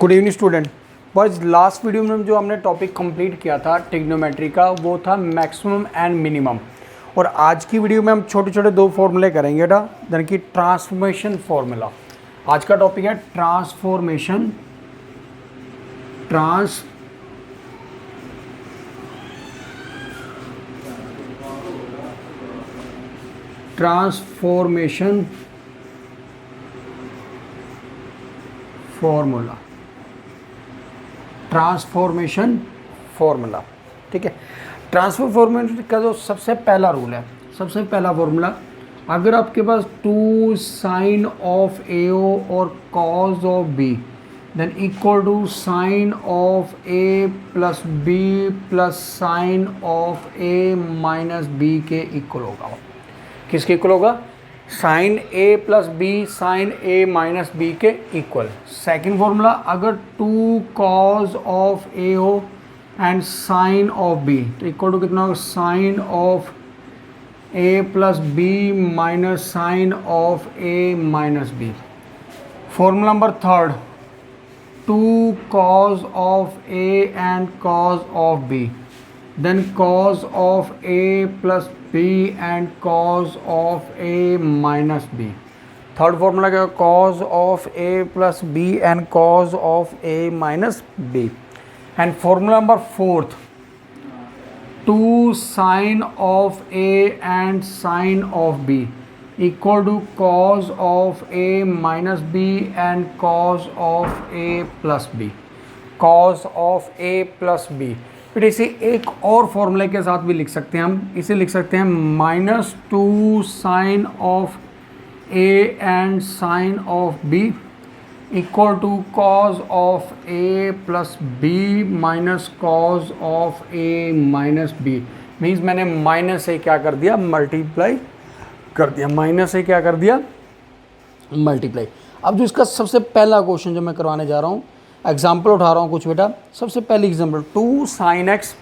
Good evening student. बस last video में जो हमने टॉपिक कंप्लीट किया था ट्रिग्नोमेट्री का, वो था मैक्सिमम एंड मिनिमम। और आज की वीडियो में हम छोटे छोटे दो फॉर्मूले करेंगे बेटा, यानी कि ट्रांसफॉर्मेशन फॉर्मूला। आज का टॉपिक है ट्रांसफॉर्मेशन ट्रांसफॉर्मेशन फॉर्मूला। ठीक है, ट्रांसफॉर्मेशन का जो सबसे पहला रूल है, सबसे पहला फॉर्मूला, अगर आपके पास 2 साइन ऑफ ए और cos of B then equal to sine of A plus B plus sine of A minus B के इक्वल होगा। किसके इक्वल होगा? Sine A plus B sine A minus B के equal. Second formula, अगर 2 cos of A हो and sine of B तो equal to कितना होगा? Sine of A plus B minus sine of A minus B. Formula number third, 2 cos of A and cos of B, then cos of A plus B and cos of A minus B. Third formula क्या? cos of A plus B and cos of A minus B. And formula number fourth, 2 sin of A and sin of B equal to cos of A minus B and cos of A plus B. cos of A plus B। फिर इसे एक और फॉर्मूले के साथ भी लिख सकते हैं हम, इसे लिख सकते हैं -2 sine of A and sine of B equal to cos of A plus B minus cos of A minus B. Means मैंने माइनस से क्या कर दिया? मल्टीप्लाई कर दिया। माइनस से क्या कर दिया? मल्टीप्लाई। अब जो इसका सबसे पहला क्वेश्चन जो मैं करवाने जा रहा हूँ, एग्जाम्पल उठा रहा हूँ कुछ बेटा। सबसे पहली एग्जाम्पल 2 साइन एक्स,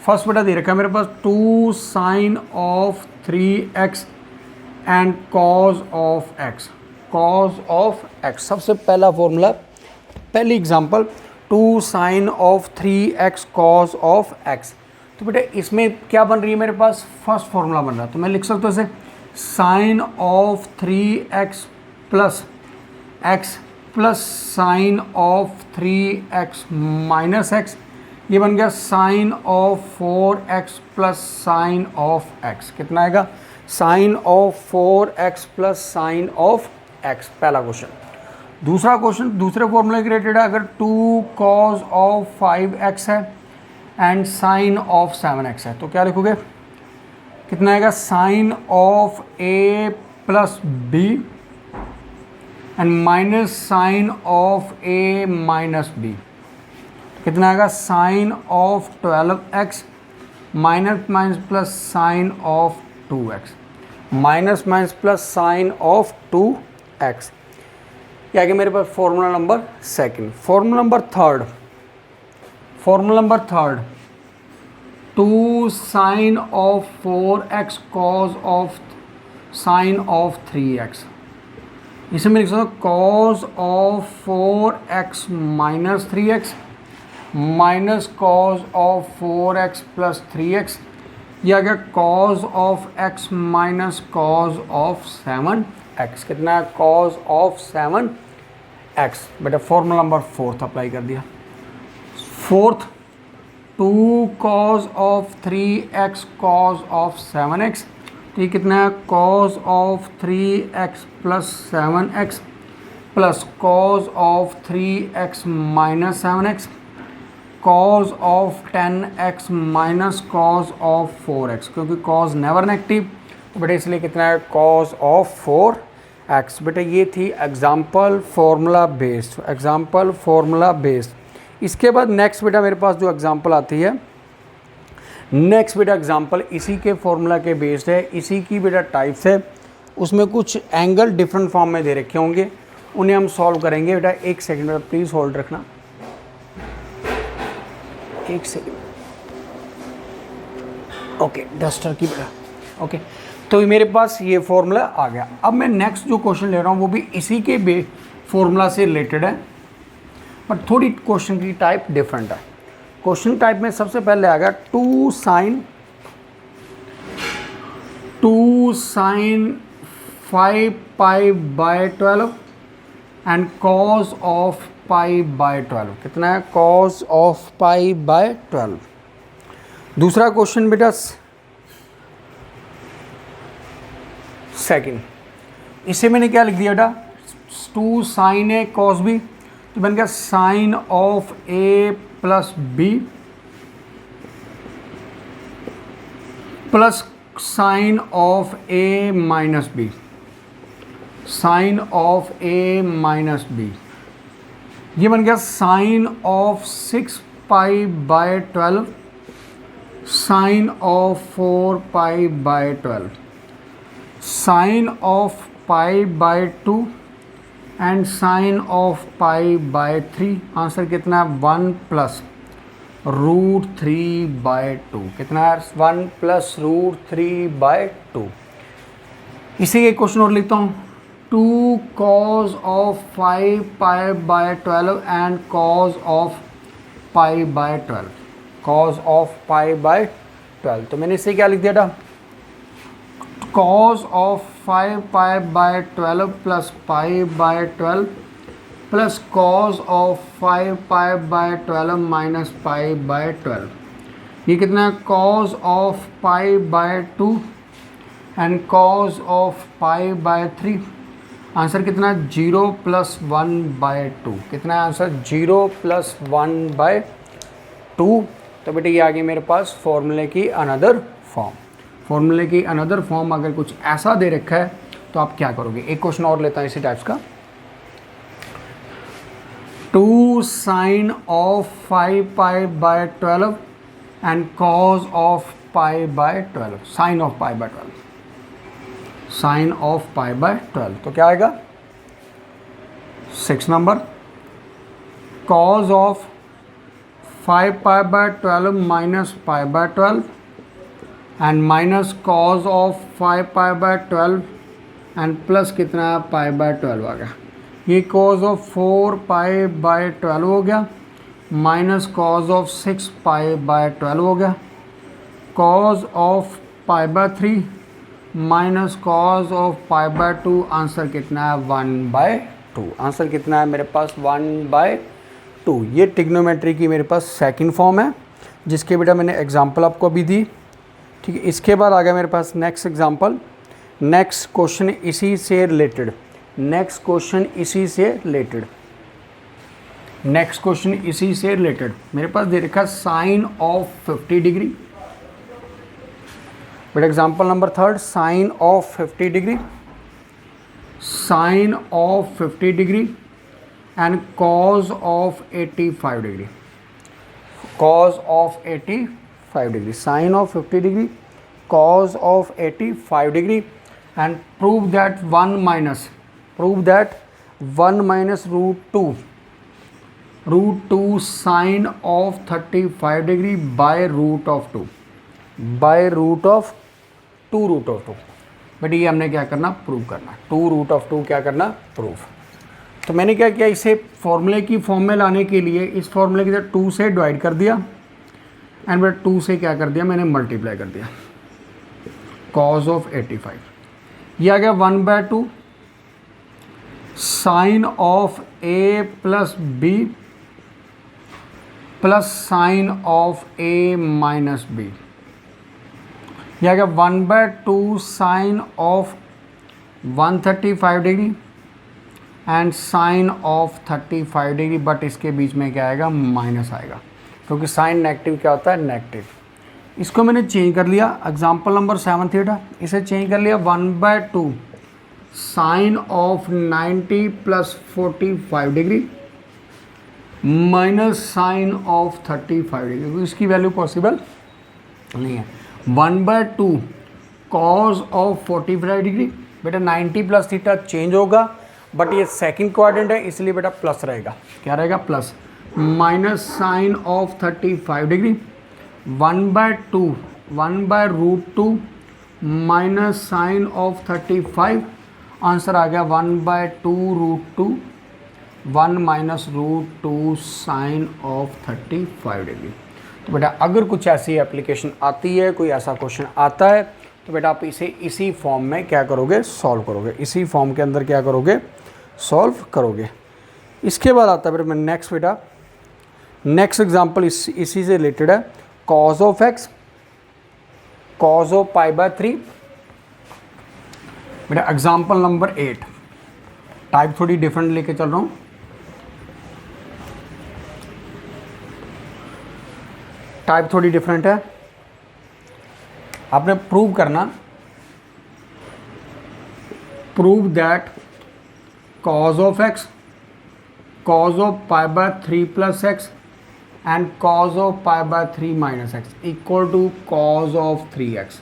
फर्स्ट बेटा दे रखा है मेरे पास 2 sine of 3x and cos of x। Cos of x सबसे पहला फॉर्मूला, पहली example 2 sine of 3x cos of x। तो बेटा इसमें क्या बन रही है मेरे पास? फर्स्ट फॉर्मूला बन रहा है, तो मैं लिख सकता हूँ इसे sine of 3x plus x plus sine of 3x minus x। ये बन गया sine of 4x plus sine of x। कितना आएगा? Sine of 4x plus sine of x। पहला क्वेश्चन। दूसरा क्वेश्चन दूसरे फॉर्मूले के रिलेटेड है। अगर 2 कॉज ऑफ 5x है एंड साइन ऑफ 7x है तो क्या लिखोगे? कितना आएगा? Sine of a plus B and minus sine of a minus b. कितना आएगा? Sine of 12x minus minus plus sine of 2x minus minus plus sine of 2x। क्या आ गया मेरे पास? Formula number second. Formula number third 2 sine of 4x cos of sine of 3x। इसे मैं लिख सकता हूँ cos of 4x minus 3x minus cos of 4x plus 3x। यह आ गया cos of x minus cos of 7x। कितना है? Cos of 7x। बेटा फॉर्मूला नंबर फोर्थ अप्लाई कर दिया। Fourth 2 cos of 3x cos of 7x। तो ये कितना है? Cos of 3x plus 7x plus cos of 3x minus 7x cause of 10x minus cos of 4x, क्योंकि cause never negative तो बेटा इसलिए कितना है? Cos of 4x। बेटा ये थी example formula based, example formula based. इसके बाद नेक्स्ट बेटा मेरे पास जो एग्जाम्पल आती है, नेक्स्ट बेटा एग्जाम्पल इसी के फॉर्मूला के बेस्ड है, इसी की बेटा टाइप्स है। उसमें कुछ एंगल डिफरेंट फॉर्म में दे रखे होंगे, उन्हें हम सॉल्व करेंगे। बेटा एक सेकंड बेटा प्लीज़ होल्ड रखना, एक सेकंड। ओके डस्टर की बेटा, ओके। तो मेरे पास ये फॉर्मूला आ गया। अब मैं नेक्स्ट जो क्वेश्चन ले रहा हूँ वो भी इसी के फॉर्मूला से रिलेटेड है। बट थोड़ी क्वेश्चन की टाइप डिफरेंट है। क्वेश्चन टाइप में सबसे पहले आएगा 2 sine 5 pi by 12 and cos of pi by 12। कितना है? Cos of pi by 12। दूसरा क्वेश्चन बेटा सेकंड, इसे मैंने क्या लिख दिया बेटा? 2 साइन ए कॉस बी, तो बन गया sine of A plus B plus sine of A minus B, sine of A minus B. ये बन गया sine of 6 pi by 12 sine of 4 pi by 12, sine of pi by 2 and sine of pi by 3। Answer कितना है? 1 plus root 3 bye 2। कितना है? 1 plus root 3 bye 2। इसी के question और लिखता हूँ, 2 cos of 5 pi by 12 and cos of pi by 12, cos of pi by 12। तो मैंने इसे क्या लिख दिया था? cos of 5 pi by 12 plus pi by 12 plus cos of 5 pi by 12 minus pi by 12। ये कितना है? cos of pi by 2 and cos of pi by 3। Answer कितना है? 0 प्लस 1 बाय 2। कितना है आंसर? 0 plus 1 by 2। तो बेटे ये आ गई मेरे पास फॉर्मूले की अनदर फॉर्म। फॉर्मूले की अनदर फॉर्म अगर कुछ ऐसा दे रखा है तो आप क्या करोगे? एक क्वेश्चन और लेता है इसी टाइप्स का, 2 sine of 5 pi by 12 and cos of pi by 12, sine of pi by 12, sine of pi by 12। तो क्या आएगा? 6 number, cos of 5 pi by 12 minus pi by 12 and minus cos of 5 pi by 12 and plus कितना है? पाई by 12 आ गया। ये cause of 4 pi by 12 हो गया minus cos of 6 pi by 12 हो गया, cos of pi by 3 minus cos of pi by 2। Answer कितना है? 1 बाय 2। आंसर कितना है मेरे पास? 1 बाय 2। ये ट्रिग्नोमेट्री की मेरे पास सेकंड फॉर्म है, जिसके बेटा मैंने एग्जांपल आपको अभी दी। ठीक है, इसके बाद आ गया मेरे पास नेक्स्ट एग्जांपल, नेक्स्ट क्वेश्चन इसी से रिलेटेड, नेक्स्ट क्वेश्चन इसी से रिलेटेड, नेक्स्ट क्वेश्चन इसी से रिलेटेड। मेरे पास दे रखा sine of 50 degree. But example number 3, sine of 50 degree, sine of 50 degree and cos of 85 degree, cos of 85 degree, sine of 50 degree, cos of 85 degree and prove that 1 minus root 2 sine of 35 degree by root of 2 but ये हमने क्या करना? Prove करना। 2 root of 2 क्या करना? Prove. तो मैंने क्या किया, इसे फॉर्मूले की फॉर्म में लाने के लिए इस फॉर्मूले के साथ 2 से डिवाइड कर दिया एंड बेटा 2 से क्या कर दिया? मैंने मल्टीप्लाई कर दिया, cos ऑफ 85। ये आ गया 1 by 2 sine of A plus B plus sine of A minus B. ये आ गया 1 by 2 sine of 135 degree and sine of 35 degree, but इसके बीच में क्या आएगा? माइनस आएगा, क्योंकि साइन नेगेटिव क्या होता है? नेगेटिव। इसको मैंने चेंज कर लिया, एग्जाम्पल नंबर 7 थीटा, इसे चेंज कर लिया 1 by 2 sine of 90 plus 45 degree minus sine of 35 degree, तो इसकी वैल्यू पॉसिबल नहीं है। 1 बाय 2 कॉज ऑफ 45 डिग्री, बेटा 90 प्लस थीटा चेंज होगा, बट ये सेकंड क्वाड्रेंट है इसलिए बेटा प्लस रहेगा। क्या रहेगा? Plus, minus sine of 35 degree, 1 by 2 1 by root 2 minus sine of 35। Answer आ गया 1 by 2 root 2 1 minus root 2 sine of 35 degree. तो बेटा अगर कुछ ऐसी एप्लीकेशन आती है, कोई ऐसा क्वेश्चन आता है, तो बेटा आप इसे इसी फॉर्म में क्या करोगे, सॉल्व करोगे, इसी फॉर्म के अंदर क्या करोगे, सॉल्व करोगे। इसके बाद आता है बेटा नेक्स्ट, बेटा नेक्स्ट एग्जांपल इसी से रिलेटेड है, cos of X, cos of pi by 3। बेटा एग्जांपल नंबर 8, टाइप थोड़ी डिफरेंट लेके चल रहा हूँ। टाइप थोड़ी डिफरेंट है, आपने प्रूव करना, prove that cos of X, cos of pi by 3 plus X and cos of pi by 3 minus X equal to cos of 3x,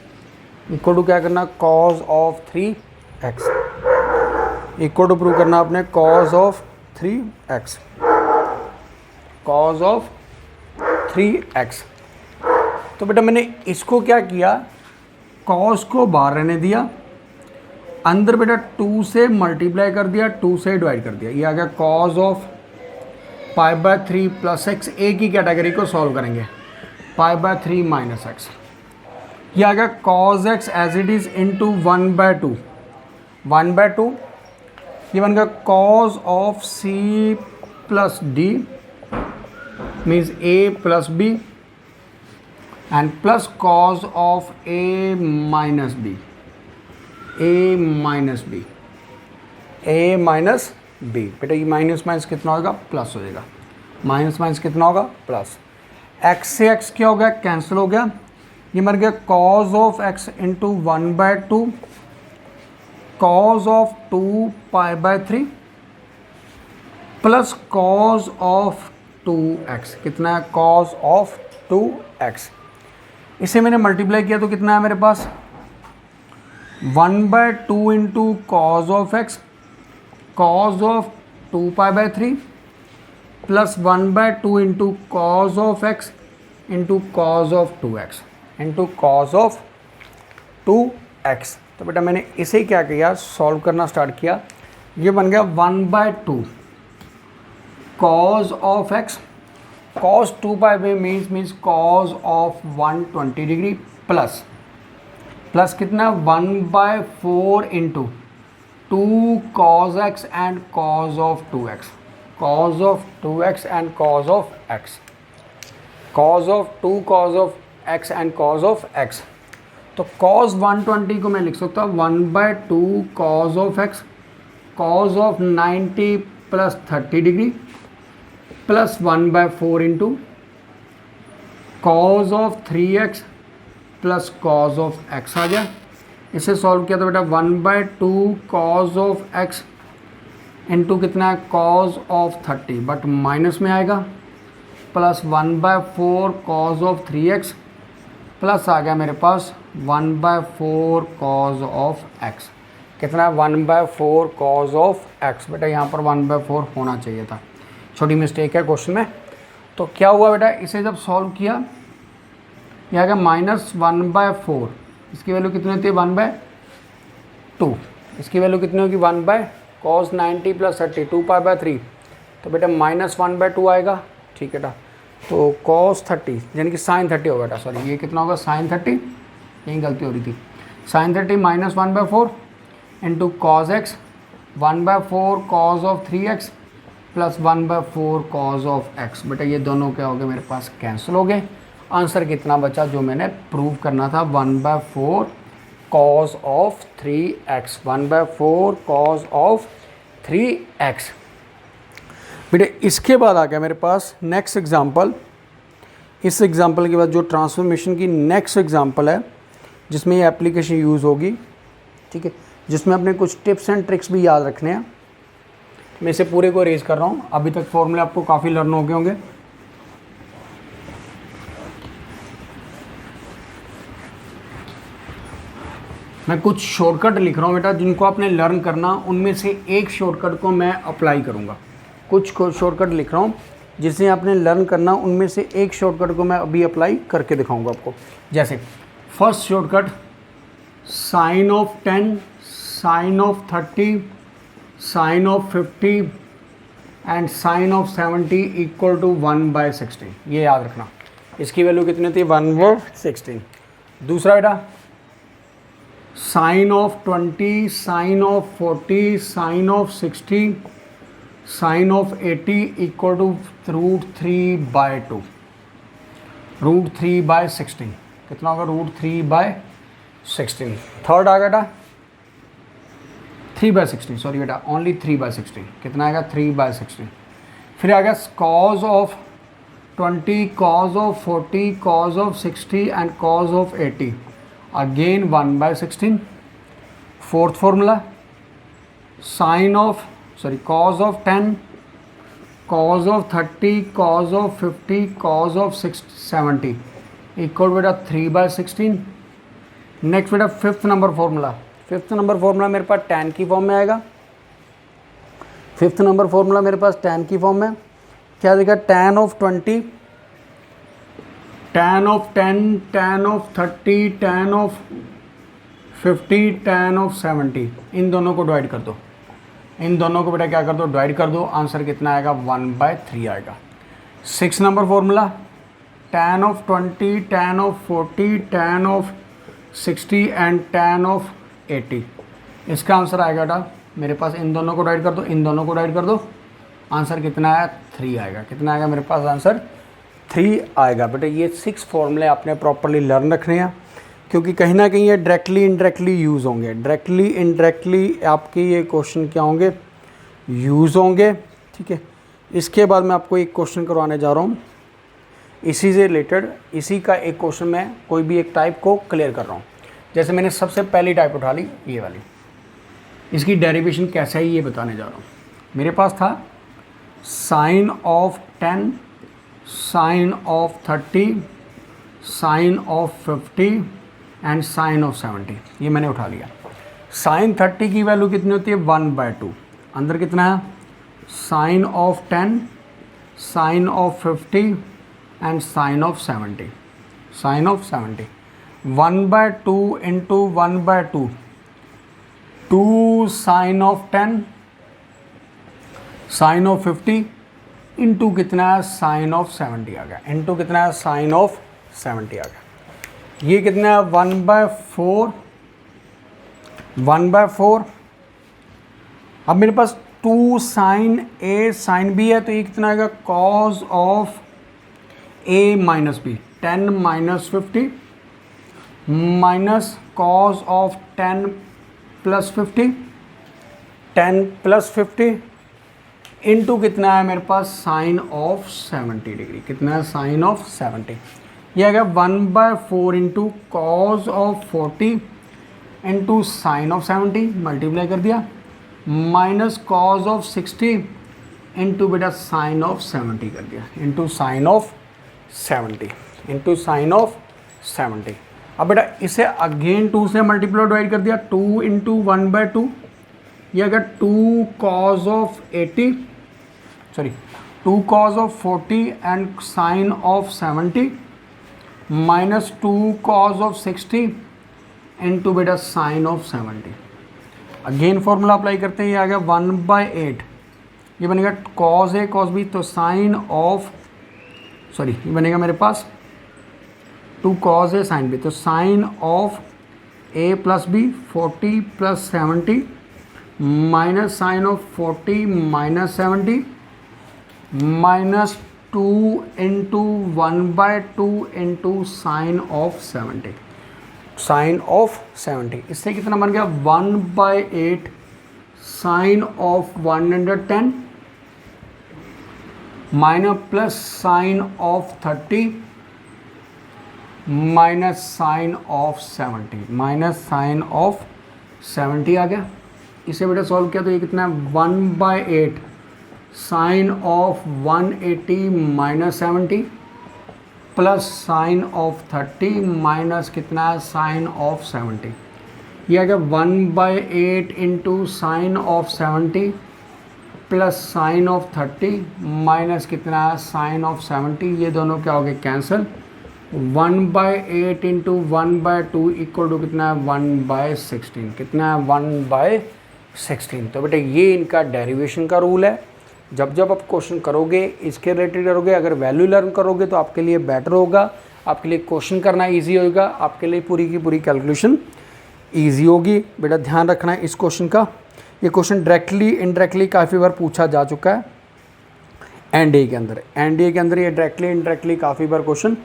equal to क्या करना, cos of 3x, equal to prove करना आपने cause of 3x, cos of 3x। तो बेटा मैंने इसको क्या किया, कॉस को बाहर रहने दिया, अंदर बेटा 2 से मल्टीप्लाई कर दिया, 2 से डिवाइड कर दिया, ये आ गया cos of pi by 3 plus x. एक ही कैटेगरी को सॉल्व करेंगे, पाई बाय 3 माइनस एक्स, ये आ गया cos X as it is into 1/2, 1/2, ये बन गया cos of C plus D means A plus B and plus cos of A minus B, A minus B, A minus B. बेटा ये minus minus कितना होगा, प्लस हो जाएगा, minus minus कितना होगा, प्लस। एक्स से एक्स क्या हो गया, कैंसिल हो गया, ये मर गया cos of x into 1/2 cause of 2 pi by 3 plus cos of 2x, कितना है, कॉज ऑफ 2x। इसे मैंने मल्टीप्लाई किया तो कितना है मेरे पास, 1/2 into cos of X, cos of 2 pi by 3 plus 1/2 into cos of x into cos of 2x into cos of 2x। तो बेटा मैंने इसे क्या किया, सॉल्व करना स्टार्ट किया, ये बन गया 1/2 cause of X, cause 2 pi by means cause of 120 degree plus plus कितना 1/4 into 2 cos x and cos of 2x, cause of 2x and cos of x, cos of 2 cos of x and cos of x। तो cause 120 को मैं लिख सकता हूँ 1/2 cause of x, cos of 90 plus 30 degree plus 1/4 into cos of 3x plus cos of x आ गया। इसे solve किया तो बेटा 1/2 कॉज ऑफ x इंटू कितना है, कॉज ऑफ 30 बट माइनस में आएगा, plus 1/4 cos of 3x plus आ गया मेरे पास 1/4 कॉज ऑफ x, कितना है 1/4 कॉज ऑफ x। बेटा यहाँ पर 1/4 होना चाहिए था, छोटी मिस्टेक है क्वेश्चन में। तो क्या हुआ बेटा, इसे जब सॉल्व किया ये आ गया -1/4, इसकी वैल्यू कितनी होती है 1/2, इसकी वैल्यू कितनी होगी 1 cos 90 प्लस 30 2 पाई बाय 3, तो बेटा -1/2 आएगा, ठीक है बेटा। तो cos 30 यानी कि sin 30 होगा बेटा, सॉरी ये कितना होगा sin 30, यही गलती हो रही थी, sin 30 -1/4 into cos x 1/4 cos of 3x plus 1/4 cos of x। बेटा ये दोनों क्या हो गए मेरे पास, कैंसिल हो गए। आंसर कितना बचा जो मैंने प्रूव करना था, 1/4 cos of 3x, 1/4 cos of 3x। बेटे इसके बाद आ गया मेरे पास नेक्स्ट एग्जांपल। इस एग्जांपल के बाद जो ट्रांसफॉर्मेशन की नेक्स्ट एग्जांपल है जिसमें ये एप्लीकेशन यूज़ होगी, ठीक है, जिसमें अपने कुछ टिप्स एंड ट्रिक्स भी याद रखने हैं। मैं इसे पूरे को रेज कर रहा हूँ, अभी तक फॉर्मूले आपको काफ़ी लर्न हो गए होंगे। मैं कुछ शॉर्टकट लिख रहा हूँ बेटा, जिनको आपने लर्न करना, उनमें से एक शॉर्टकट को मैं अप्लाई करूँगा। कुछ शॉर्टकट लिख रहा हूँ जिसे आपने लर्न करना, उनमें से एक शॉर्टकट को मैं अभी अप्लाई करके दिखाऊंगा आपको। जैसे first shortcut sine of 10, sine of 30, sine of 50 and sine of 70 equal to 1/16, ये याद रखना। इसकी वैल्यू कितनी होती है 1/16। दूसरा बेटा sine of 20, sine of 40, sine of 60, sine of 80 equal to √3/2, √3/16 कितना होगा √3/16। थर्ड आ बेटा 3/16, सॉरी बेटा ओनली 3/16, कितना आएगा 3/16। फिर आ गया cos of 20, cause of 40, cause of 60 and cos of 80, again 1/16। Fourth formula sine of cause of 10, cause of 30, cause of 50, cause of 70 equal बेटा 3/16। Next बेटा फिफ्थ नंबर फॉर्मूला मेरे पास tan की फॉर्म में आएगा। फिफ्थ नंबर फॉर्मूला मेरे पास tan की form में क्या देगा, tan of 20, tan of 10, tan of 30, tan of 50, tan of 70, इन दोनों को डिवाइड कर दो, इन दोनों को बेटा क्या कर दो, डिवाइड कर दो। आंसर कितना आएगा 1/3 आएगा। 6 number formula tan of 20, tan of 40, tan of 60 and tan of 80, इसका आंसर आएगा बेटा मेरे पास, इन दोनों को डिवाइड कर दो, इन दोनों को डिवाइड कर दो, आंसर कितना आया 3 आएगा। कितना आएगा मेरे पास आंसर 3 आएगा। बेटा ये 6 फॉर्मूले आपने प्रॉपरली लर्न रखने हैं, क्योंकि कहीं ना कहीं ये डायरेक्टली इनडायरेक्टली यूज़ होंगे। डायरेक्टली इनडायरेक्टली आपके ये क्वेश्चन क्या होंगे, यूज़ होंगे। ठीक है, इसके बाद मैं आपको एक क्वेश्चन करवाने जा रहा हूँ इसी से रिलेटेड। इसी का एक क्वेश्चन मैं कोई भी एक टाइप को क्लियर कर रहा हूँ। जैसे मैंने सबसे पहली टाइप उठा ली ये वाली, इसकी डेरिवेशन कैसा है ये बताने जा रहा हूँ। मेरे पास था sine of 10, sine of 30, sine of 50 and sine of 70, ये मैंने उठा लिया। साइन 30 की वैल्यू कितनी होती है 1/2, अंदर कितना है sine of 10, sine of 50 and sine of 70, sine of 70 1/2 into 1/2, 2 sine of 10, sine of 50 into कितना है साइन ऑफ 70 आ गया, इंटू कितना है साइन ऑफ 70 आ गया। ये कितना है 1/4, 1/4। अब मेरे पास 2 साइन ए साइन बी है, तो ये कितना आएगा cos of A minus B, 10 minus 50 minus cos of 10 plus 50, 10 plus 50 into कितना है मेरे पास साइन ऑफ 70 डिग्री, कितना है साइन ऑफ 70। यह आ गया 1/4 into cos of 40 into sine of 70 multiply कर दिया, माइनस कॉज ऑफ 60 इंटू बेटा साइन ऑफ 70 कर दिया, into sine of 70, into sine of 70। अब बेटा इसे अगेन 2 से मल्टीप्लाई डिवाइड कर दिया, 2 इंटू 1/2, ये अगर 2 cos of 80 2 cos of 40 and sine of 70 minus 2 cos of 60 into बेटा sine of 70। Again formula apply करते हैं, ये आ गया 1/8, ये बनेगा कॉज ए कॉज बी, तो साइन ऑफ ये बनेगा मेरे पास 2 कॉज ए साइन बी, तो sine of A plus b 40 plus 70 minus sine of 40 minus 70 minus 2 into 1/2 into sine of 70, sine of 70। इससे कितना बन गया 1/8 sine of 110 minus plus sine of 30 minus sine of 70, minus sine of 70 आ गया। इसे बेटा solve किया तो ये कितना है 1/8 sine of 180 minus 70 plus sine of 30 minus कितना है साइन ऑफ 70। ये आ गया 1/8 into sine of 70 plus sine of 30 minus कितना है साइन ऑफ 70। ये दोनों क्या हो गए कैंसिल, 1/8 इंटू 1/2 इक्वल टू कितना है 1/16, कितना है 1/16। तो बेटा ये इनका डेरिवेशन का रूल है, जब जब आप क्वेश्चन करोगे इसके रिलेटेड करोगे, अगर वैल्यू लर्न करोगे तो आपके लिए बेटर होगा, आपके लिए क्वेश्चन करना ईजी होगा, आपके लिए पूरी की पूरी कैलकुलेशन ईजी होगी। बेटा ध्यान रखना है इस क्वेश्चन का, ये क्वेश्चन डायरेक्टली इनडायरेक्टली काफ़ी बार पूछा जा चुका है एनडीए के अंदर। एनडीए के अंदर ये डायरेक्टली इनडायरेक्टली काफ़ी बार क्वेश्चन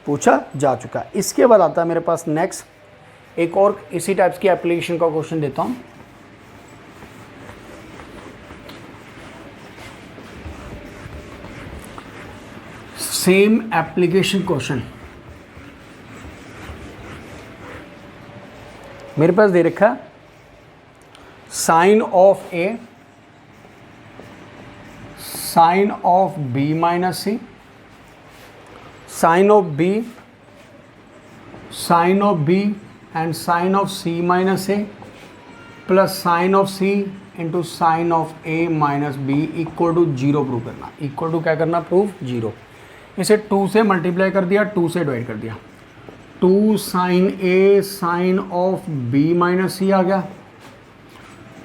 पूछा जा चुका है। इसके बाद आता है मेरे पास नेक्स्ट एक और इसी टाइप्स की एप्लीकेशन का क्वेश्चन देता हूँ। सेम एप्लीकेशन क्वेश्चन मेरे पास दे रखा है, sine of A sine of B minus C, sine of B and sine of C minus A plus sine of C into sine of A minus B equal to 0 prove करना। Equal to क्या करना, proof 0। इसे 2 से multiply कर दिया, 2 से divide कर दिया, 2 sine A sine of B minus c आ गया,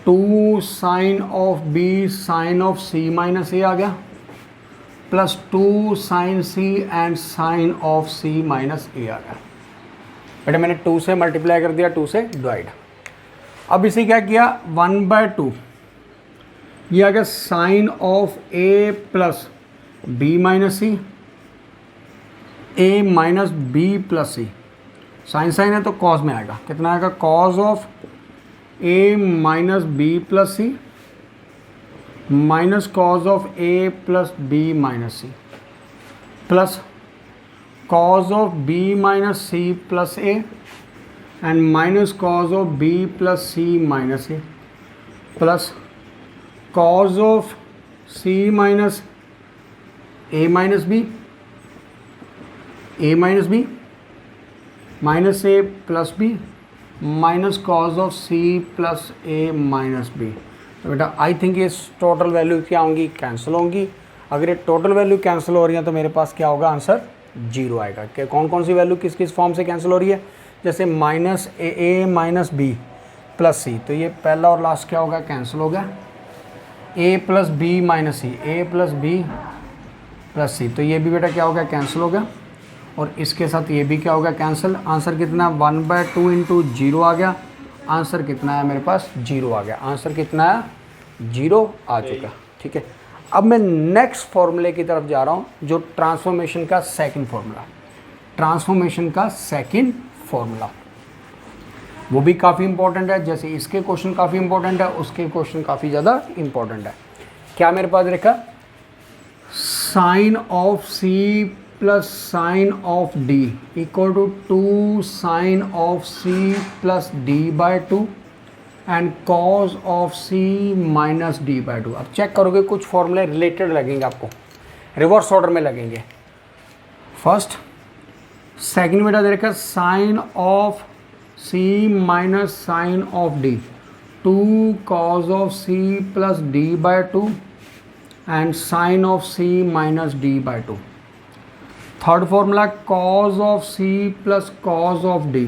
2 sine of b sine of C minus a आ गया, plus 2 sine c and sine of C minus a आ गया। बेटा मैंने 2 से मल्टीप्लाई कर दिया, 2 से डिवाइड। अब इसे क्या किया, 1/2 ये आ गया sine of A plus B minus C, A minus B plus C, sine sine है तो कॉस में आएगा, कितना आएगा, cos of A minus B plus C minus cos of A plus B minus C plus cos of B minus C plus A and minus cos of B plus C minus A plus cos of C minus A minus B minus A plus B minus cos of C plus A minus B. तो बेटा I think ये total value क्या होंगी, cancel होंगी। अगर ये total value cancel हो रही है तो मेरे पास क्या होगा, आंसर 0 आएगा। कि कौन कौन सी वैल्यू किस किस फॉर्म से कैंसिल हो रही है, जैसे minus A minus B plus सी, तो ये पहला और लास्ट क्या होगा, कैंसिल हो गया। ए प्लस बी माइनस सी, ए प्लस बी प्लस सी, तो ये भी बेटा क्या हो गया, कैंसिल हो गया। और इसके साथ ये भी क्या हो गया, कैंसिल। आंसर कितना, 1/2 इंटू 0 आ गया। आंसर कितना है मेरे पास, 0 आ गया। आंसर कितना है, 0 आ चुका। ठीक है, अब मैं नेक्स्ट फॉर्मूले की तरफ जा रहा हूँ, जो ट्रांसफॉर्मेशन का सेकंड फॉर्मूला, ट्रांसफॉर्मेशन का सेकंड फॉर्मूला, वो भी काफ़ी इंपॉर्टेंट है। जैसे इसके क्वेश्चन काफ़ी इंपॉर्टेंट है, उसके क्वेश्चन काफ़ी ज़्यादा इंपॉर्टेंट है। क्या मेरे पास रखा, sine of C plus sine of D equal to 2 sine of C plus D by 2 and cos of C minus D by 2। अब चेक करोगे कुछ फॉर्मूले रिलेटेड लगेंगे आपको, रिवर्स ऑर्डर में लगेंगे। फर्स्ट सेकंड बेटा दे रखा, sine of C minus sine of D, 2 cos of C plus D by 2 and sine of C minus D by 2। Third formula, cos of C plus cos of D,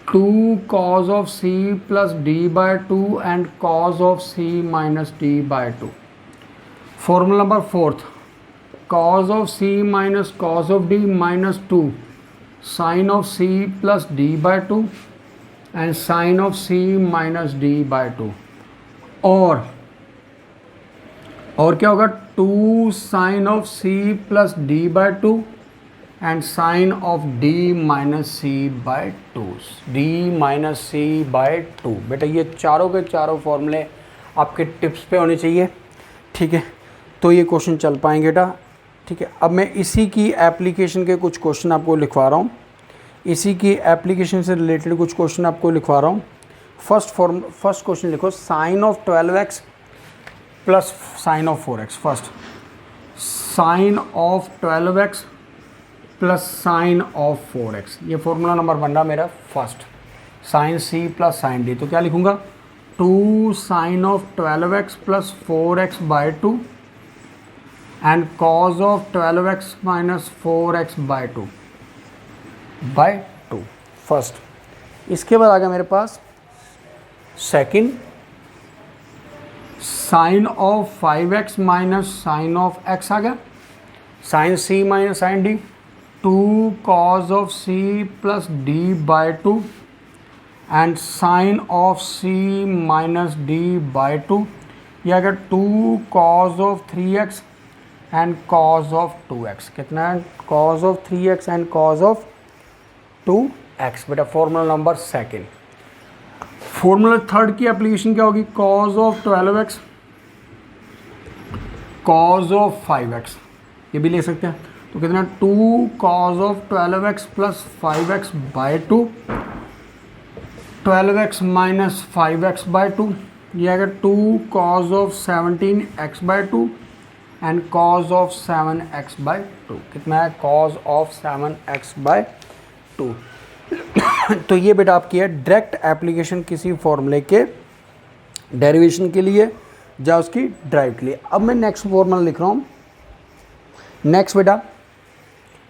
2 cos of c plus d by 2 and cos of c minus d by 2. Formula number 4th, cos of c minus cos of d minus 2 sin of c plus d by 2 and sin of c minus d by 2. और क्या होगा, 2 sin of c plus d by 2 and sine of D minus C by 2, D minus C by 2। बेटा ये चारों के चारों फॉर्मूले आपके टिप्स पे होने चाहिए। ठीक है, तो ये क्वेश्चन चल पाएंगे बेटा। ठीक है, अब मैं इसी की एप्लीकेशन के कुछ क्वेश्चन आपको लिखवा रहा हूँ, इसी की एप्लीकेशन से रिलेटेड कुछ क्वेश्चन आपको लिखवा रहा हूँ। फर्स्ट क्वेश्चन लिखो, sine of 12x plus sine of 4x। First sine of 12x plus sine of 4x, ये फॉर्मूला नंबर बन रहा मेरा first, sine c plus sine d. तो क्या लिखूंगा, 2 sine of 12x plus 4x by 2 and cos of 12x minus 4x by 2 first. इसके बाद आ गया मेरे पास second, sine of 5x minus sine of x आ गया, sine c minus sine d, 2 cos of c plus D by 2 and sine of c minus D by 2, ये आ गया 2 cos of 3x and cos of 2x। कितना है? cos of 3x and cos of 2x। बेटा formula number second. Formula third की application क्या होगी? cos of 12x cos of 5x, ये भी ले सकते हैं। तो कितना? 2 cos of 12x plus 5x by 2, 12x minus 5x by 2, ये आएगा 2 cos of 17x by 2 and cos of 7x by 2। कितना है? cos of 7x by 2। तो ये बेटा आपकी है डायरेक्ट एप्लीकेशन किसी फॉर्मूले के डेरिवेशन के लिए या उसकी ड्राइव के लिए। अब मैं नेक्स्ट फॉर्मूला लिख रहा हूँ। नेक्स्ट बेटा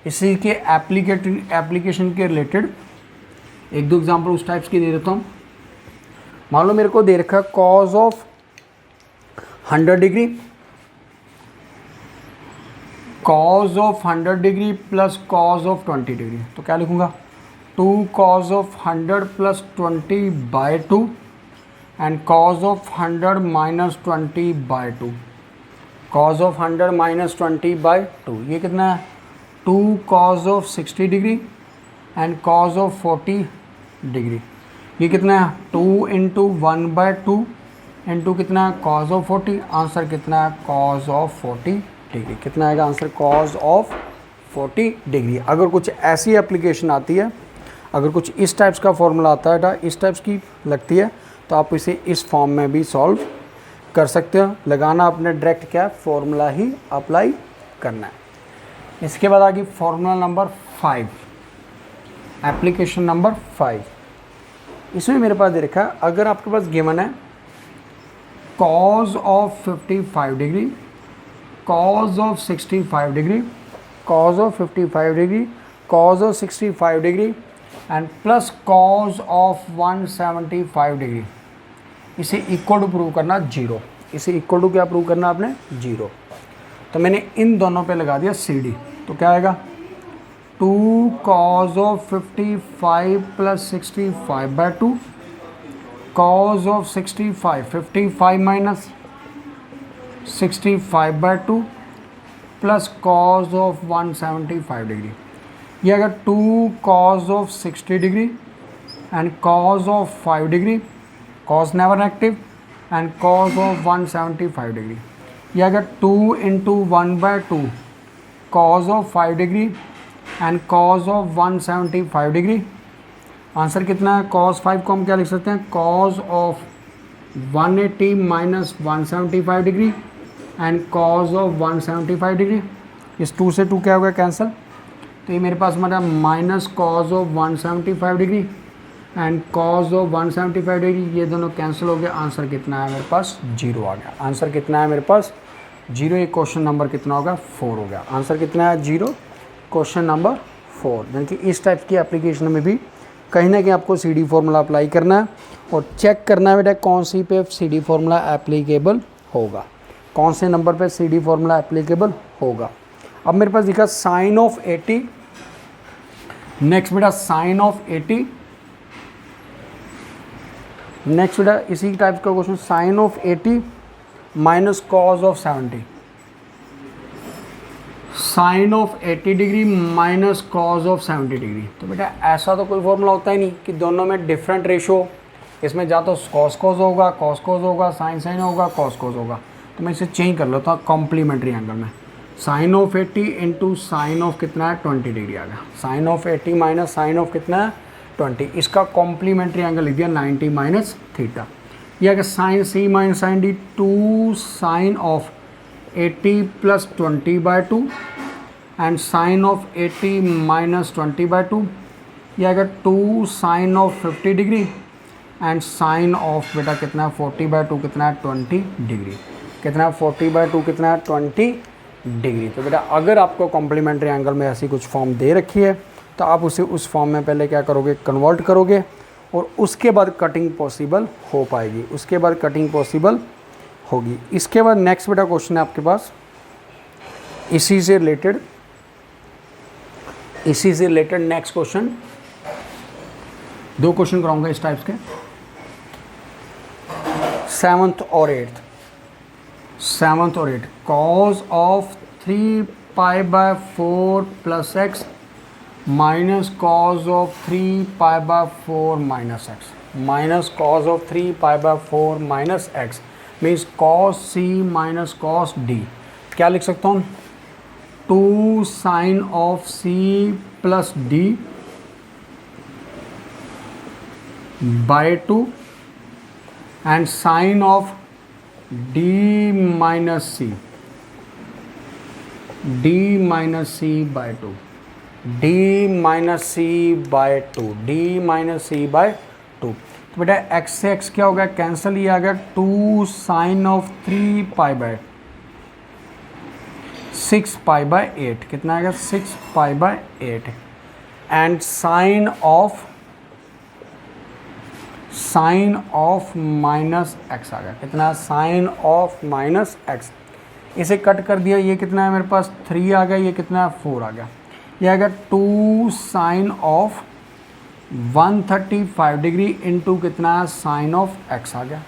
इसी के एप्लीकेशन के रिलेटेड एक दो एग्जांपल उस टाइप्स की दे देता हूँ। मान लो मेरे को दे रखा है cos of 100 degree, cos of 100 degree plus cos of 20 degree. तो क्या लिखूँगा? 2 cos of 100 plus 20 by 2 and cos of 100 minus 20 by 2, cos of 100 minus 20 by 2, ये कितना है? 2 cos of 60 degree and cos of 40 degree, ये कितना है? 2 इंटू 1 बाई 2 इंटू कितना है? cos of 40। आंसर कितना है? cos of 40 degree. कितना आएगा आंसर? cos of 40 degree. अगर कुछ ऐसी एप्लीकेशन आती है, अगर कुछ इस टाइप्स का फॉर्मूला आता है, इस टाइप्स की लगती है, तो आप इसे इस फॉर्म में भी सॉल्व कर सकते हो। लगाना अपने डायरेक्ट क्या? फॉर्मूला ही अप्लाई करना है। इसके बाद आगे फॉर्मूला नंबर 5, एप्लीकेशन नंबर 5। इसमें मेरे पास दे रखा है, अगर आपके पास गिवन है cos of 55 degree, cos of 65 degree, cos of 55 degree, cos of 65 degree and plus cos of 175 degree, इसे इक्वल टू प्रूव करना 0। इसे इक्वल टू क्या प्रूव करना आपने? 0। तो मैंने इन दोनों पे लगा दिया CD, तो क्या आएगा? 2 cos of 55 plus 65 by 2, cos of 65, 55 minus 65 by 2 plus cos of 175 degree, ये अगर 2 cos of 60 degree and cos of 5 degree, cos never negative and cos of 175 degree, ये अगर 2 into 1 by 2 cos of 5 degree and cos of 175 degree. Answer कितना है? cos 5 को हम क्या लिख सकते हैं? cos of 180 minus 175 degree and cos of 175 degree. इस 2 से 2 क्या होगा? कैंसिल। तो ये मेरे पास हमारा minus cos of 175 degree and cos of 175 degree, ये दोनों कैंसिल हो गए। आंसर कितना है मेरे पास? 0 आ गया। आंसर कितना है मेरे पास? 0। ये क्वेश्चन नंबर कितना होगा? 4 हो गया। आंसर कितना है? 0। Question number 4। यानी कि इस टाइप की एप्लीकेशन में भी कहीं ना कहीं आपको CD फॉर्मूला अप्लाई करना है और चेक करना है बेटा कौन सी पे CD फॉर्मूला एप्लीकेबल होगा, कौन से नंबर पे CD फॉर्मूला एप्लीकेबल होगा। अब मेरे पास दिखा साइन ऑफ 80। नेक्स्ट बेटा साइन ऑफ 80। नेक्स्ट बेटा इसी टाइप का question, sine of 80 minus cos of 70, sine of 80 degree minus cos of 70 degree. तो बेटा ऐसा तो कोई फॉर्मूला होता ही नहीं कि दोनों में डिफरेंट रेशो, इसमें जा तो cos होगा, cos होगा, sin होगा, cos होगा। तो मैं इसे चेंज कर लेता हूँ कॉम्प्लीमेंट्री एंगल में। Sine of 80 into sine of कितना है? 20 डिग्री आ गया। Sine of 80 minus sine of कितना है? 20। इसका कॉम्प्लीमेंट्री एंगल लिख दिया 90 माइनस थीटा। यह अगर sine C minus sine D, 2 sine of 80 plus 20 by 2 and sine of 80 minus 20 by 2, यह अगर 2 sine of 50 degree and sine of बेटा कितना है? 40 बाई 2 कितना है? 20 डिग्री। कितना है? 40 बाई 2 कितना है? 20 डिग्री। तो बेटा अगर आपको कॉम्प्लीमेंट्री एंगल में ऐसी कुछ फॉर्म दे रखी है तो आप उसे उस फॉर्म में पहले क्या करोगे? कन्वर्ट करोगे और उसके बाद कटिंग पॉसिबल हो पाएगी। उसके बाद कटिंग पॉसिबल होगी। इसके बाद नेक्स्ट बेटा क्वेश्चन है आपके पास इसी से रिलेटेड नेक्स्ट क्वेश्चन, 2 क्वेश्चन कराऊंगा इस टाइप्स के, 7th और 8th। Cos of 3π/4 plus x minus cos of 3π/4 minus x, minus cos of 3π/4 minus x means cos c minus cos d. क्या लिख सकता हूँ, 2 sine of C plus D by 2 and sine of D minus C by 2, D minus C by 2। तो बेटा x से x क्या हो गया, कैंसिल, ये आ गया 2 साइन ऑफ 3π/6π/8, कितना आएगा 6π/8 and sine of minus x आ गया, कितना साइन ऑफ माइनस एक्स। इसे कट कर दिया, ये कितना है मेरे पास 3 आ गया, ये कितना है 4 आ गया, ये आएगा 2 साइन ऑफ 135 डिग्री इंटू कितना है साइन ऑफ एक्स आ गया।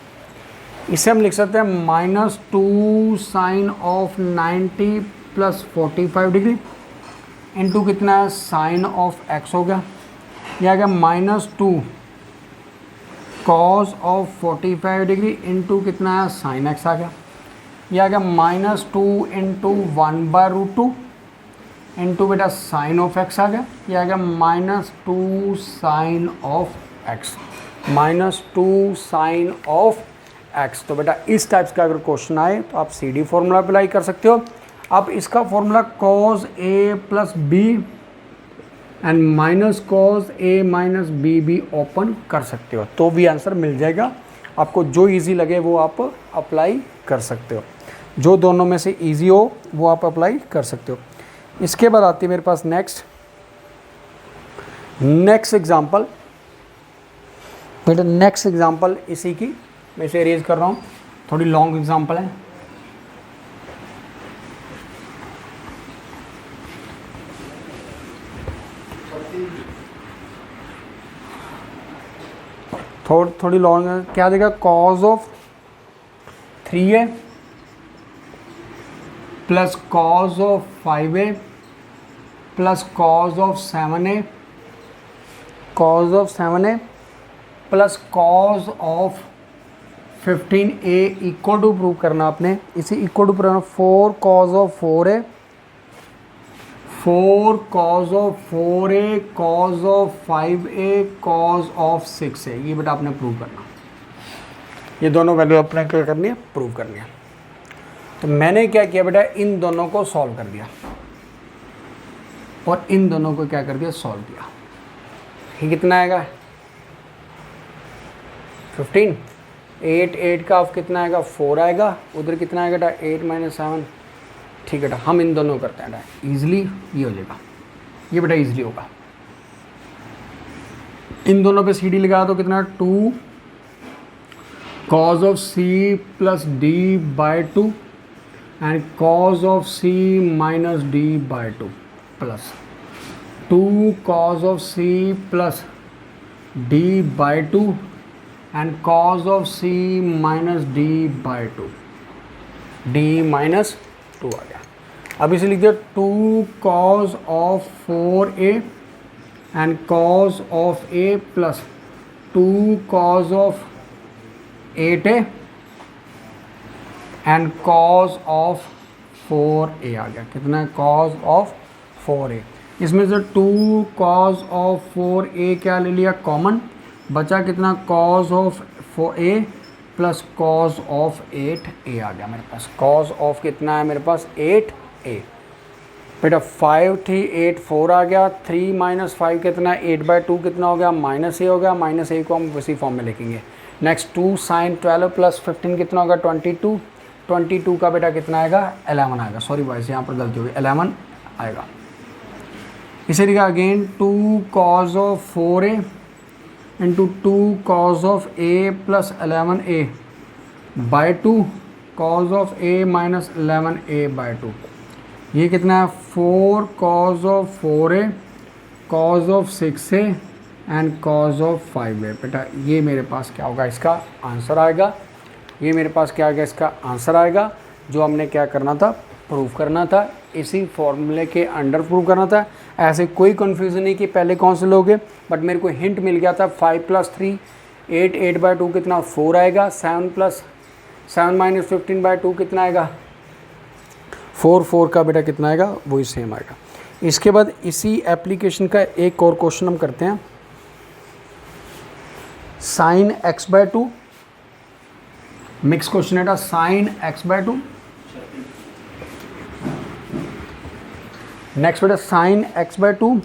इसे हम लिख सकते हैं -2 sine of 90 plus 45 degree into कितना है साइन ऑफ एक्स हो गया, यह आ गया -2 कॉस ऑफ 45 डिग्री इंटू कितना है साइन एक्स आ गया, यह आ गया -2 इंटू 1/√2 इंटू बेटा साइन ऑफ एक्स आ गया, यह आ गया -2 sine of x, -2 sine of x. तो बेटा इस टाइप्स का अगर क्वेश्चन आए तो आप सी डी फॉर्मूला अप्लाई कर सकते हो। आप इसका formula cos a plus B and minus cos a minus b भी ओपन कर सकते हो, तो भी आंसर मिल जाएगा। आपको जो इजी लगे वो आप अप्लाई कर सकते हो, जो दोनों में से इजी हो वो आप अप्लाई कर सकते हो। इसके बाद आती है मेरे पास नेक्स्ट एग्जांपल। बेटा नेक्स्ट एग्जांपल इसी की मैं इसे अरेंज कर रहा हूँ, थोड़ी लॉन्ग एग्जांपल है। थोड़ी लॉन्ग है। क्या देगा, cos of 3a plus cos of 5a plus cos of 7a plus cos of 15a equal to prove करना आपने। इसे equal to prove 4 cos of 4a, 4 cos of 4a cos of 5a cos of 6a, ये बेटा आपने prove करना। ये दोनों value आपने क्या करनी है, प्रूव करनी है। तो मैंने क्या किया बेटा, इन दोनों को सॉल्व कर दिया और इन दोनों को क्या कर दिया, सॉल्व किया। ये कितना आएगा 15, 8 का ऑफ कितना आएगा 4 आएगा, उधर कितना आएगा बेटा 8 - 7। ठीक है बेटा, हम इन दोनों करते हैं बेटा, ईजिली ये हो जाएगा, ये बेटा ईजिली होगा। इन दोनों पे सी डी लगा दो, कितना 2 cos of c plus d by 2 and cos of c minus d by 2 plus 2 cos of c plus d by 2 and cos of c minus d by 2, d minus 2 आ गया। अब इसे लिख दिया 2 cos of 4a and cos of a plus 2 cos of 8a and cos of 4a आ गया। कितना है, cos of 4a। इसमें से 2 cos ऑफ 4a क्या ले लिया कॉमन, बचा कितना cos of 4a plus cos of 8a आ गया मेरे पास। cos ऑफ कितना है मेरे पास 8a बेटा, 5 थी 8 4 आ गया, 3 - 5 कितना है 8/2 कितना हो गया -a हो गया, -a को हम उसी फॉर्म में लिखेंगे। नेक्स्ट 2 sin 12 प्लस 15 कितना होगा 22, 22 का बेटा कितना आएगा 11 आएगा। सॉरी बॉयज यहाँ पर गलती होगी, 11 आएगा। इसे लिखा again 2 cos of 4a into 2 cos of a plus 11a by 2 cos of A minus 11a/2, ये कितना है 4 cos of 4a, cos of 6a and cos of 5a। बेटा ये मेरे पास क्या होगा, इसका आंसर आएगा। ये मेरे पास क्या आएगा, इसका आंसर आएगा, जो हमने क्या करना था, प्रूफ करना था, इसी फॉर्मूले के अंडर प्रूव करना था। ऐसे कोई कन्फ्यूज़न नहीं कि पहले कौन से लोगे, बट मेरे को हिंट मिल गया था 5 + 3 8, 8/2 कितना 4 आएगा, 7 + 7 - 15/2 कितना आएगा 4, 4 का बेटा कितना आएगा, वही सेम आएगा। इसके बाद इसी एप्लीकेशन का एक और क्वेश्चन हम करते हैं, sin x/2, मिक्स क्वेश्चन है, sin x/2। नेक्स्ट बेटा sin x/2,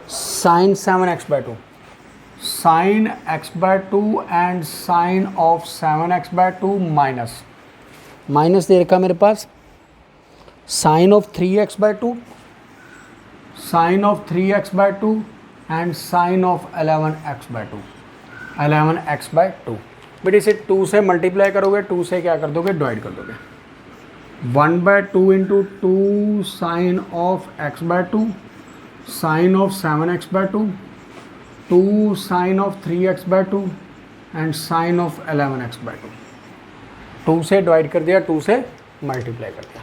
sin 7x/2, sin x/2 and sin of 7x/2 minus दे रखा मेरे पास sin of 3x/2, sin of 3x/2 and sin of 11x/2, 11x/2। बेटा इसे 2 से मल्टीप्लाई करोगे, 2 से क्या कर दोगे, डिवाइड कर दोगे। 1/2 × 2 sin of x/2, sin of 7x/2, 2 sin of 3x/2 and sin of 11x/2। 2 से डिवाइड कर दिया, 2 से मल्टीप्लाई कर दिया।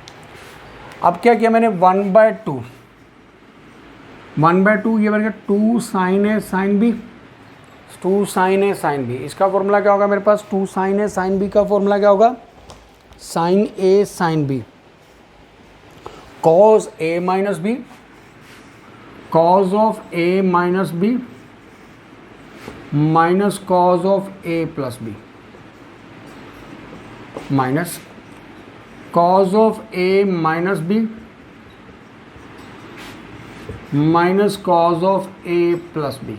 अब क्या किया मैंने, 1/2 ये बन गया 2 sin a sin b, 2 sin a sin b। इसका फॉर्मूला क्या होगा मेरे पास, 2 sin a sin b का फॉर्मूला क्या होगा, sin a sin b, cos a minus b, cos of a minus b minus cos of a plus b, minus cos of a minus b minus cos of a plus b,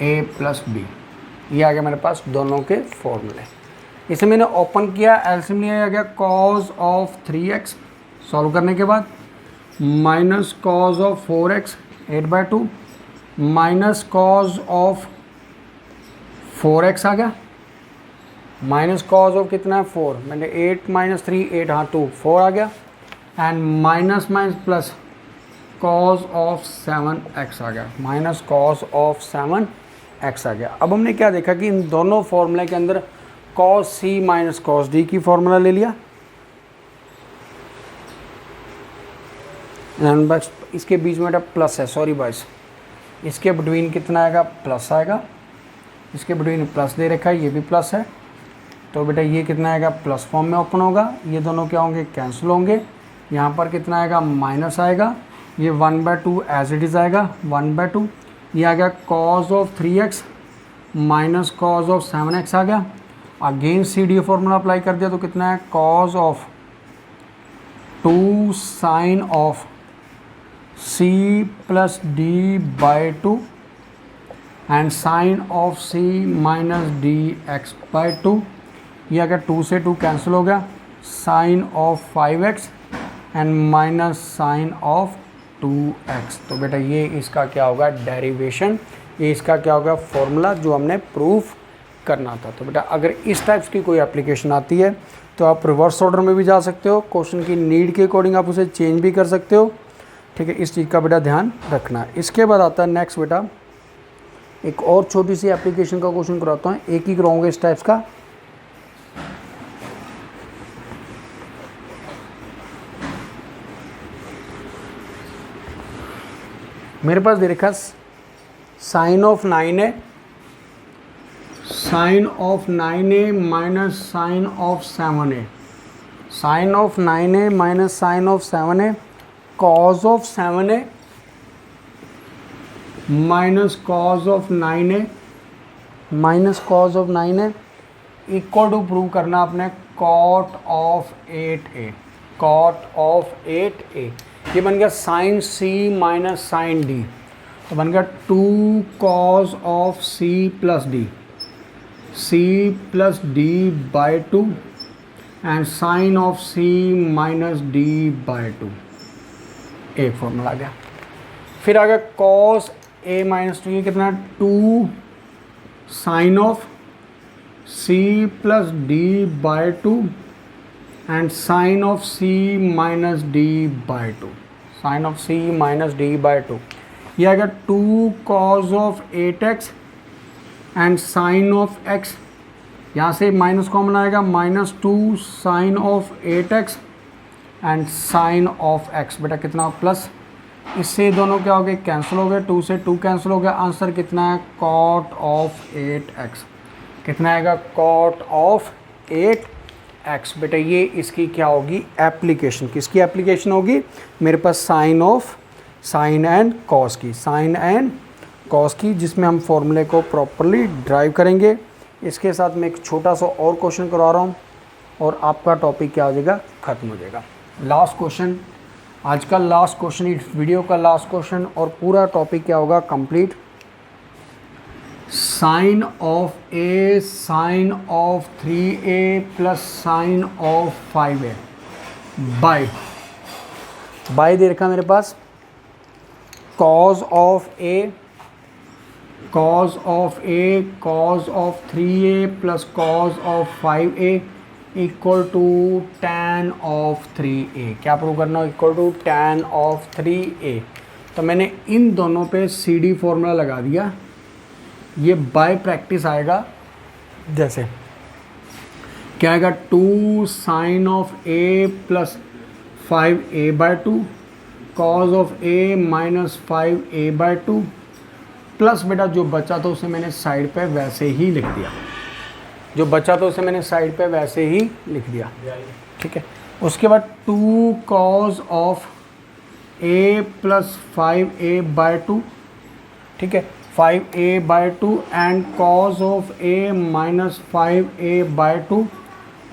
a plus b। ये आ गया मेरे पास दोनों के फॉर्मूले। इसे मैंने open किया, एलसीएम लिया गया cos ऑफ 3x, सॉल्व करने के बाद minus cos of 4x 8/2 minus cos of 4x आ गया, माइनस cos ऑफ कितना है 4, मैंने 8 - 3 8, हाँ 2 4 आ गया, and minus plus cos of 7x आ गया, माइनस cos ऑफ 7x आ गया। अब हमने क्या देखा कि इन दोनों फॉर्मूले के अंदर cos c minus cos d की फॉर्मूला ले लिया, एंड बस इसके बीच में प्लस है, सॉरी बॉयस, इसके बिटवीन कितना आएगा, प्लस आएगा, इसके बिटवीन प्लस दे रखा है, ये भी प्लस है, तो बेटा ये कितना आएगा, प्लस फॉर्म में ओपन होगा, ये दोनों क्या होंगे, कैंसिल होंगे, यहाँ पर कितना आएगा, माइनस आएगा, ये 1/2 एज इट इज़ आएगा, 1/2, ये आ गया cos of 3x minus cos of 7x आ गया, again c d formula apply कर दिया तो कितना है, cos of 2 sin of c plus d/2 and sin of c minus dx/2, ये अगर 2 से 2 कैंसिल हो गया, sin of 5x and minus sin of 2x। तो बेटा ये इसका क्या होगा, डेरिवेशन, ये इसका क्या होगा, फॉर्मूला जो हमने प्रूफ करना था। तो बेटा अगर इस टाइप्स की कोई एप्लीकेशन आती है तो आप रिवर्स ऑर्डर में भी जा सकते हो, क्वेश्चन की नीड के अकॉर्डिंग आप उसे चेंज भी कर सकते हो, ठीक है, इस चीज़ का बेटा ध्यान रखना। इसके बाद आता है नेक्स्ट बेटा, एक और छोटी सी एप्लीकेशन का क्वेश्चन कराता हूँ, एक ही कराऊंगा इस टाइप्स का। मेरे पास दे रखा sine of 9a, sine of 9a minus sine of 7a, sine of 9a minus sine of 7a, cos of 7a minus cos of 9a minus cos of 9a equal to prove करना आपने cot of 8a, cot of 8a। ये बन गया sine c minus sine d, तो बन गया 2 cos of c plus d, c plus d/2 and sine of c minus d/2, एक formula आ गया। फिर आ गया cos a माइनस 2, ये कितना 2 sine of c plus d by 2 and sine of c minus d by 2, sin of c minus d by 2। ये आ गया 2 cos of 8x and sine of x, यहाँ से माइनस कॉमन आएगा, -2 sine of 8x and sine of x। बेटा कितना plus, इससे दोनों क्या हो गए, कैंसिल हो गए, 2 से 2 कैंसिल हो गया। आंसर कितना है, कॉट ऑफ 8x। कितना आएगा, कॉट ऑफ 8x। बेटा ये इसकी क्या होगी, एप्लीकेशन। किसकी एप्लीकेशन होगी, मेरे पास साइन एंड कॉस की, साइन एंड कॉस की, जिसमें हम फॉर्मूले को प्रॉपरली ड्राइव करेंगे। इसके साथ मैं एक छोटा सा और क्वेश्चन करवा रहा हूँ और आपका टॉपिक क्या हो जाएगा, ख़त्म हो जाएगा। लास्ट क्वेश्चन, आज का लास्ट क्वेश्चन, इस वीडियो का लास्ट क्वेश्चन, और पूरा टॉपिक क्या होगा, complete. Sine of A sine of 3a plus sine of 5a by दे रखा मेरे पास, cos of a cos of a cos of 3a plus cos of 5a equal to tan of 3a। क्या prove करना, equal to tan of 3a। तो मैंने इन दोनों पे CD फॉर्मूला लगा दिया। ये बाय प्रैक्टिस आएगा, जैसे क्या आएगा, 2 sine of a plus 5a by 2 cos of a minus 5a by 2 plus बेटा जो बचा था उसे मैंने साइड पे वैसे ही लिख दिया, जो बचा था उसे मैंने साइड पे वैसे ही लिख दिया, ठीक है। उसके बाद 2 cos of a plus 5a by 2, ठीक है, 5a by 2 and cos of a minus 5a by 2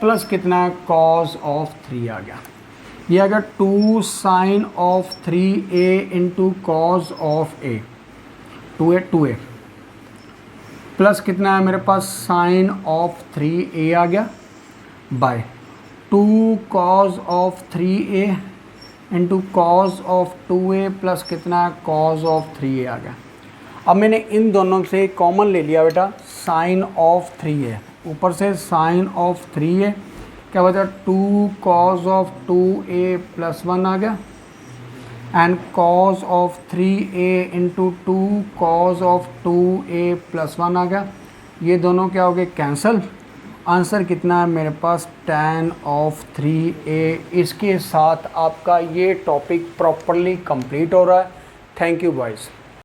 plus कितना है, cos ऑफ 3 आ गया। ये आ गया 2 sine of 3a into cos of a, 2a plus कितना है मेरे पास, साइन ऑफ 3a आ गया, by 2 cos of 3a into cos of 2a plus कितना है, कॉज ऑफ 3a आ गया। अब मैंने इन दोनों से कॉमन ले लिया बेटा, साइन ऑफ 3a, ऊपर से साइन ऑफ 3a, क्या बचा, 2 कॉज ऑफ 2a प्लस 1 आ गया and cos of 3a into 2 cos of 2a plus 1 आ गया। ये दोनों क्या हो गए, कैंसल। आंसर कितना है मेरे पास, tan ऑफ 3a। इसके साथ आपका ये टॉपिक प्रॉपरली कंप्लीट हो रहा है। Thank you boys.